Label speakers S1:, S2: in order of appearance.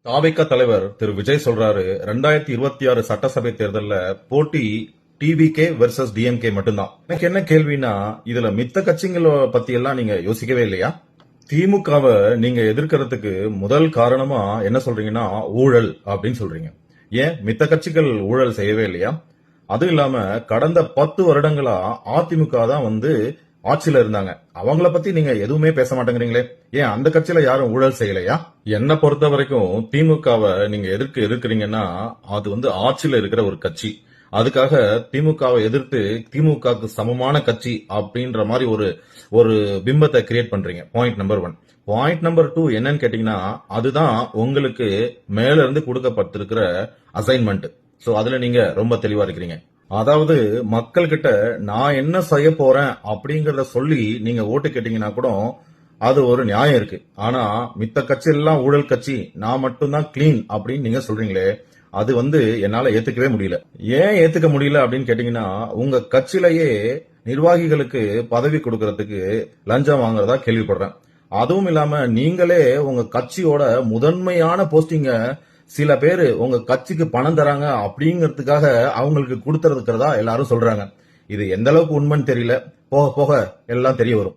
S1: தாவேகா தலைவர் திரு விஜய் சொல்றாரு 2026 சட்டசபை தேர்தல்ல போட்டி டிவிகே வெர்சஸ் டிஎம்கே மட்டும்தான். எனக்கு என்ன கேள்வினா, இதுல மித்த கட்சிகளை பத்தி எல்லாம் நீங்க யோசிக்கவே இல்லையா? திமுகவை நீங்க எதிர்க்கிறதுக்கு முதல் காரணமா என்ன சொல்றீங்கன்னா ஊழல் அப்படின்னு சொல்றீங்க. ஏன் மித்த கட்சிகள் ஊழல் செய்யவே இல்லையா? அதுவும் இல்லாம கடந்த 10 வருடங்களா அதிமுக தான் ஆட்சியில இருந்தாங்க. அவங்கள பத்தி நீங்க எதுவுமே பேச மாட்டேங்கிறீங்களே. ஏன் அந்த கட்சியில யாரும் ஊழல் செய்யலையா? என்ன பொறுத்த வரைக்கும் திமுகவை நீங்க எதிர்க்கிறீங்கன்னா அது ஆட்சியில இருக்கிற ஒரு கட்சி. அதுக்காக திமுகவை எதிர்த்து திமுகவுக்கு சமமான கட்சி அப்படின்ற மாதிரி ஒரு ஒரு பிம்பத்தை கிரியேட் பண்றீங்க. Point number 1. பாயிண்ட் நம்பர் 2 என்னன்னு கேட்டீங்கன்னா, அதுதான் உங்களுக்கு மேல இருந்து கொடுக்கப்பட்டிருக்கிற அசைன்மெண்ட். சோ அதுல நீங்க ரொம்ப தெளிவா இருக்கிறீங்க. அதாவது மக்கள் கிட்ட நான் என்ன செய்ய போறேன் அப்படிங்கறத சொல்லி நீங்க ஓட்டு கேட்டீங்கன்னா கூட அது ஒரு நியாயம் இருக்கு. ஆனா மித்த கட்சி எல்லாம் ஊழல் கட்சி, நான் மட்டும்தான் கிளீன் அப்படின்னு நீங்க சொல்றீங்களே, அது என்னால ஏத்துக்கவே முடியல. ஏன் ஏத்துக்க முடியல அப்படின்னு கேட்டீங்கன்னா, உங்க கட்சியிலேயே நிர்வாகிகளுக்கு பதவி கொடுக்கறதுக்கு லஞ்சம் வாங்குறதா கேள்விப்படுறேன். அதுவும் இல்லாம நீங்களே உங்க கட்சியோட முதன்மையான போஸ்டிங்க சில பேரு உங்க கட்சிக்கு பணம் தராங்க அப்படிங்கறதுக்காக அவங்களுக்கு கொடுத்துருக்கிறதா எல்லாரும் சொல்றாங்க. இது எந்த அளவுக்கு உண்மைன்னு தெரியல. போக போக எல்லாம் தெரிய வரும்.